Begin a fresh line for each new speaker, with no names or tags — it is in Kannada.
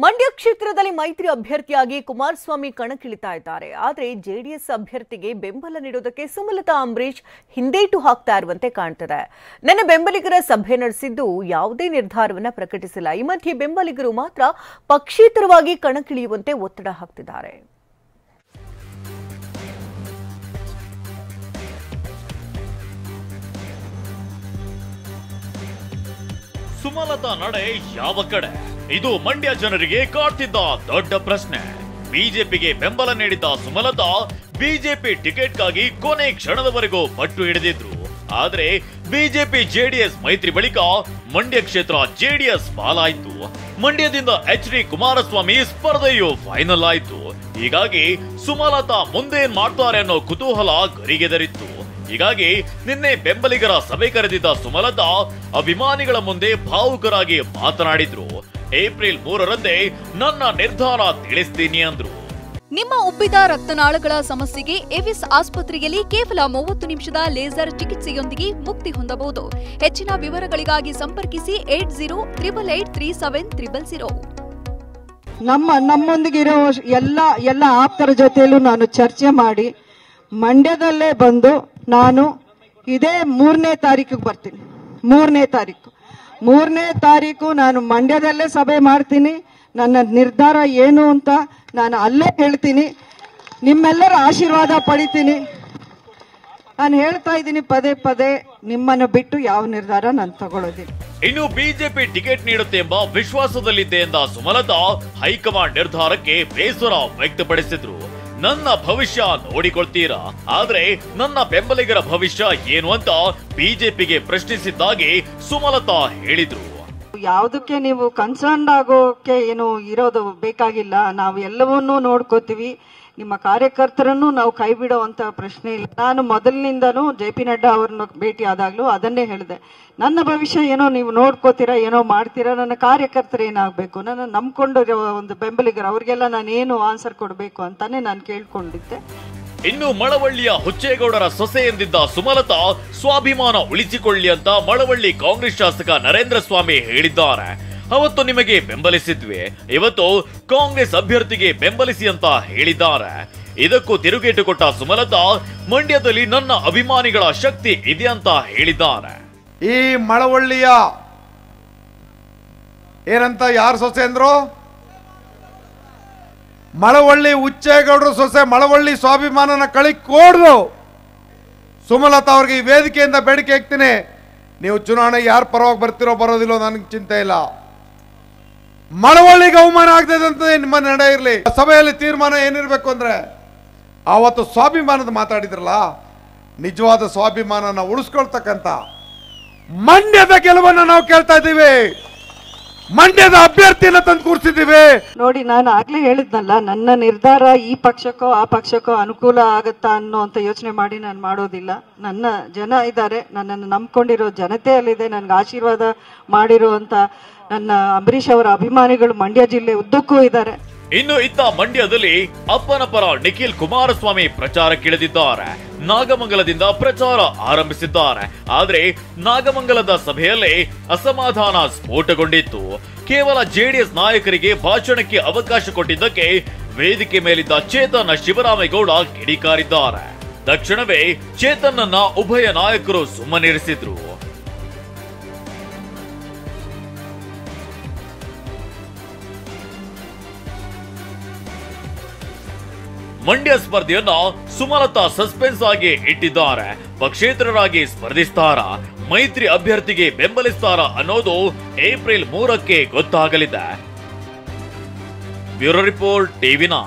ಮಂಡ್ಯ ಕ್ಷೇತ್ರದಲ್ಲಿ ಮೈತ್ರಿ ಅಭ್ಯರ್ಥಿಯಾಗಿ ಕುಮಾರಸ್ವಾಮಿ ಕಣಕ್ಕಿಳಿತಾ ಇದ್ದಾರೆ. ಆದರೆ ಜೆಡಿಎಸ್ ಅಭ್ಯರ್ಥಿಗೆ ಬೆಂಬಲ ನೀಡೋದಕ್ಕೆ ಸುಮಲತಾ ಅಂಬರೀಶ್ ಹಿಂದೇಟು ಹಾಕ್ತಾ ಇರುವಂತೆ ಕಾಣ್ತಿದೆ. ನನ್ನ ಬೆಂಬಲಿಗರ ಸಭೆ ನಡೆಸಿದ್ದು ಯಾವುದೇ ನಿರ್ಧಾರವನ್ನ ಪ್ರಕಟಿಸಿಲ್ಲ. ಈ ಮಧ್ಯೆ ಬೆಂಬಲಿಗರು ಮಾತ್ರ ಪಕ್ಷೇತರವಾಗಿ ಕಣಕ್ಕಿಳಿಯುವಂತೆ ಒತ್ತಡ ಹಾಕ್ತಿದ್ದಾರೆ.
ಸುಮಲತಾ ನಡೆ ಯಾವ ಕಡೆ? ಇದು ಮಂಡ್ಯ ಜನರಿಗೆ ಕಾಡ್ತಿದ್ದ ದೊಡ್ಡ ಪ್ರಶ್ನೆ. ಬಿಜೆಪಿಗೆ ಬೆಂಬಲ ನೀಡಿದ್ದ ಸುಮಲತಾ ಬಿಜೆಪಿ ಟಿಕೆಟ್ಗಾಗಿ ಕೊನೆ ಕ್ಷಣದವರೆಗೂ ಪಟ್ಟು ಹಿಡಿದಿದ್ರು. ಆದ್ರೆ ಬಿಜೆಪಿ ಜೆಡಿಎಸ್ ಮೈತ್ರಿ ಬಳಿಕ ಮಂಡ್ಯ ಕ್ಷೇತ್ರ ಜೆಡಿಎಸ್ ಪಾಲಾಯಿತು. ಮಂಡ್ಯದಿಂದ ಎಚ್.ಡಿ. ಕುಮಾರಸ್ವಾಮಿ ಸ್ಪರ್ಧೆಯು ಫೈನಲ್ ಆಯಿತು. ಹೀಗಾಗಿ ಸುಮಲತಾ ಮುಂದೇನ್ ಮಾಡ್ತಾರೆ ಅನ್ನೋ ಕುತೂಹಲ ಗರಿಗೆದರಿತ್ತು. ಹೀಗಾಗಿ ನಿನ್ನೆ ಬೆಂಬಲಿಗರ ಸಭೆ ಕರೆದಿದ್ದ ಸುಮಲತಾ ಅಭಿಮಾನಿಗಳ ಮುಂದೆ ಭಾವುಕರಾಗಿ ಮಾತನಾಡಿದ್ರು. ಏಪ್ರಿಲ್ 3ರಂದೇ ನನ್ನ ನಿರ್ಧಾರ ತಿಳಿಸ್ತೀನಿ ಅಂದ್ರು.
ನಿಮ್ಮ ಉಬ್ಬಿದ ರಕ್ತನಾಳಗಳ ಸಮಸ್ಯೆಗೆ ಎವಿಸ್ ಆಸ್ಪತ್ರೆಯಲ್ಲಿ ಕೇವಲ 30 ನಿಮಿಷದ ಲೇಸರ್ ಚಿಕಿತ್ಸೆಯೊಂದಿಗೆ ಮುಕ್ತಿ ಹೊಂದಬಹುದು. ಹೆಚ್ಚಿನ ವಿವರಗಳಿಗಾಗಿ ಸಂಪರ್ಕಿಸಿ 8088837000.
ನಮ್ಮೊಂದಿಗಿರೋ ಎಲ್ಲ ಆಪ್ತರ ಜೊತೆಯಲ್ಲೂ ನಾನು ಚರ್ಚೆ ಮಾಡಿ ಮಂಡ್ಯದಲ್ಲೇ ಬಂದು ನಾನು ಇದೇ 3ನೇ ತಾರೀಕಿಗೆ ಬರ್ತೀನಿ. 3ನೇ ತಾರೀಕು ನಾನು ಮಂಡ್ಯದಲ್ಲೇ ಸಭೆ ಮಾಡ್ತೀನಿ. ನನ್ನ ನಿರ್ಧಾರ ಏನು ಅಂತ ನಾನು ಅಲ್ಲೇ ಹೇಳ್ತೀನಿ. ನಿಮ್ಮೆಲ್ಲರ ಆಶೀರ್ವಾದ ಪಡಿತೀನಿ. ನಾನು ಹೇಳ್ತಾ ಇದ್ದೀನಿ ಪದೇ ನಿಮ್ಮನ್ನು ಬಿಟ್ಟು ಯಾವ ನಿರ್ಧಾರ ನಾನು ತಗೊಳ್ಳೋದಿಲ್ಲ.
ಇನ್ನು ಬಿಜೆಪಿ ಟಿಕೆಟ್ ನೀಡುತ್ತೆ ಎಂಬ ವಿಶ್ವಾಸದಲ್ಲಿದ್ದೆ ಎಂದ ಸುಮಲತಾ ಹೈಕಮಾಂಡ್ ನಿರ್ಧಾರಕ್ಕೆ ಬೇಸರ ವ್ಯಕ್ತಪಡಿಸಿದ್ರು. ನನ್ನ ಭವಿಷ್ಯ ನೋಡಿಕೊಳ್ತೀರಾ, ಆದ್ರೆ ನನ್ನ ಬೆಂಬಲಿಗರ ಭವಿಷ್ಯ ಏನು ಅಂತ ಬಿಜೆಪಿಗೆ ಪ್ರಶ್ನಿಸಿದ್ದಾಗಿ ಸುಮಲತಾ ಹೇಳಿದ್ರು.
ಯಾವುದಕ್ಕೆ ನೀವು ಕನ್ಸರ್ನ್ ಆಗೋಕೆ ಏನು ಇರೋದು ಬೇಕಾಗಿಲ್ಲ. ನಾವು ಎಲ್ಲವನ್ನೂ ನೋಡ್ಕೋತೀವಿ. ನಿಮ್ಮ ಕಾರ್ಯಕರ್ತರನ್ನು ನಾವು ಕೈ ಬಿಡುವಂತ ಪ್ರಶ್ನೆ ಇಲ್ಲ. ನಾನು ಮೊದಲಿನಿಂದನೂ JP ನಡ್ಡಾ ಅವ್ರನ್ನ ಭೇಟಿ ಆದಾಗ್ಲೂ ಅದನ್ನೇ ಹೇಳಿದೆ. ನನ್ನ ಭವಿಷ್ಯ ಏನೋ ನೀವು ನೋಡ್ಕೋತೀರಾ, ಏನೋ ಮಾಡ್ತೀರಾ. ನನ್ನ ಕಾರ್ಯಕರ್ತರು ಏನಾಗಬೇಕು, ನನ್ನ ನಂಬ್ಕೊಂಡಿರೋ ಒಂದು ಬೆಂಬಲಿಗರು ಅವ್ರಿಗೆಲ್ಲ ನಾನು ಏನು ಆನ್ಸರ್ ಕೊಡಬೇಕು ಅಂತಾನೆ ನಾನು ಕೇಳ್ಕೊಂಡಿದ್ದೆ.
ಇನ್ನು ಮಳವಳ್ಳಿಯ ಹುಚ್ಚೇಗೌಡರ ಸೊಸೆ ಎಂದಿದ್ದ ಸುಮಲತಾ ಸ್ವಾಭಿಮಾನ ಉಳಿಸಿಕೊಳ್ಳಿ ಅಂತ ಮಳವಳ್ಳಿ ಕಾಂಗ್ರೆಸ್ ಶಾಸಕ ನರೇಂದ್ರ ಸ್ವಾಮಿ ಹೇಳಿದ್ದಾರೆ. ಅವತ್ತು ನಿಮಗೆ ಬೆಂಬಲಿಸಿದ್ವಿ, ಇವತ್ತು ಕಾಂಗ್ರೆಸ್ ಅಭ್ಯರ್ಥಿಗೆ ಬೆಂಬಲಿಸಿ ಅಂತ ಹೇಳಿದ್ದಾರೆ. ಇದಕ್ಕೂ ತಿರುಗೇಟು ಕೊಟ್ಟ ಸುಮಲತಾ ಮಂಡ್ಯದಲ್ಲಿ ನನ್ನ ಅಭಿಮಾನಿಗಳ ಶಕ್ತಿ ಇದೆ ಅಂತ ಹೇಳಿದ್ದಾರೆ.
ಈ ಮಳವಳ್ಳಿಯ ಏನಂತ ಯಾರು ಸೊಸೆ ಅಂದ್ರು? ಮಳವಳ್ಳಿ ಹುಚ್ಚೇಗೌಡರು ಸೊಸೆ. ಮಳವಳ್ಳಿ ಸ್ವಾಭಿಮಾನನ ಕಳಿಕೊಡ್ರು. ಸುಮಲತಾ ಅವ್ರಿಗೆ ಈ ವೇದಿಕೆಯಿಂದ ಬೇಡಿಕೆ ಹಾಕ್ತೀನಿ, ನೀವು ಚುನಾವಣೆ ಯಾರು ಪರವಾಗಿ ಬರ್ತಿರೋ ಬರೋದಿಲ್ಲೋ ನನಗೆ ಚಿಂತೆ ಇಲ್ಲ. ಮಳವಳ್ಳಿಗೆ ಅವಮಾನ ಆಗ್ತದೆ ಅಂತ ನಿಮ್ಮ ನಡೆ ಇರಲಿ. ಸಭೆಯಲ್ಲಿ ತೀರ್ಮಾನ ಏನಿರಬೇಕು ಅಂದ್ರೆ ಆವತ್ತು ಸ್ವಾಭಿಮಾನದ ಮಾತಾಡಿದ್ರಲ್ಲ, ನಿಜವಾದ ಸ್ವಾಭಿಮಾನನ ಉಳಿಸ್ಕೊಳ್ತಕ್ಕಂಥ ಮಂಡ್ಯದ ಗೆಲುವನ್ನು ನಾವು ಕೇಳ್ತಾ ಇದ್ದೀವಿ. ಮಂಡ್ಯದ ಅಭ್ಯರ್ಥಿನ ತಂದು ಕೂರಿಸಿದ್ದೀವಿ.
ನೋಡಿ, ನಾನು ಆಗ್ಲೇ ಹೇಳಿದ್ನಲ್ಲ, ನನ್ನ ನಿರ್ಧಾರ ಈ ಪಕ್ಷಕ್ಕೋ ಆ ಪಕ್ಷಕ್ಕೋ ಅನುಕೂಲ ಆಗತ್ತಾ ಅನ್ನೋಂಥ ಯೋಚನೆ ಮಾಡಿ ನಾನು ಮಾಡೋದಿಲ್ಲ. ನನ್ನ ಜನ ಇದ್ದಾರೆ, ನನ್ನನ್ನು ನಂಬ್ಕೊಂಡಿರೋ ಜನತೆ ಅಲ್ಲಿದೆ, ನನ್ಗೆ ಆಶೀರ್ವಾದ ಮಾಡಿರುವಂತ ನನ್ನ ಅಂಬರೀಶ್ ಅವರ ಅಭಿಮಾನಿಗಳು ಮಂಡ್ಯ ಜಿಲ್ಲೆ ಉದ್ದಕ್ಕೂ ಇದ್ದಾರೆ.
ಇನ್ನು ಇತ್ತ ಮಂಡ್ಯದಲ್ಲಿ ಅಪ್ಪನ ಪರ ನಿಖಿಲ್ ಕುಮಾರಸ್ವಾಮಿ ಪ್ರಚಾರಕ್ಕಿಳಿದಿದ್ದಾರೆ. ನಾಗಮಂಗಲದಿಂದ ಪ್ರಚಾರ ಆರಂಭಿಸಿದ್ದಾರೆ. ಆದ್ರೆ ನಾಗಮಂಗಲದ ಸಭೆಯಲ್ಲೇ ಅಸಮಾಧಾನ ಸ್ಫೋಟಗೊಂಡಿತ್ತು. ಕೇವಲ ಜೆಡಿಎಸ್ ನಾಯಕರಿಗೆ ಭಾಷಣಕ್ಕೆ ಅವಕಾಶ ಕೊಟ್ಟಿದ್ದಕ್ಕೆ ವೇದಿಕೆ ಮೇಲಿದ್ದ ಚೇತನ್ ಶಿವರಾಮೇಗೌಡ ಕಿಡಿಕಾರಿದ್ದಾರೆ. ತಕ್ಷಣವೇ ಚೇತನ್ನನ್ನ ಉಭಯ ನಾಯಕರು ಸುಮ್ಮನಿರಿಸಿದ್ರು. ಮಂಡ್ಯ ಸ್ಪರ್ಧೆಯನ್ನ ಸುಮಲತಾ ಸಸ್ಪೆನ್ಸ್ ಆಗಿ ಇಟ್ಟಿದ್ದಾರೆ. ಪಕ್ಷೇತರರಾಗಿ ಸ್ಪರ್ಧಿಸ್ತಾರಾ, ಮೈತ್ರಿ ಅಭ್ಯರ್ಥಿಗೆ ಬೆಂಬಲಿಸ್ತಾರಾ ಅನ್ನೋದು ಏಪ್ರಿಲ್ 3ಕ್ಕೆ ಗೊತ್ತಾಗಲಿದೆ. Bureau report, TV9.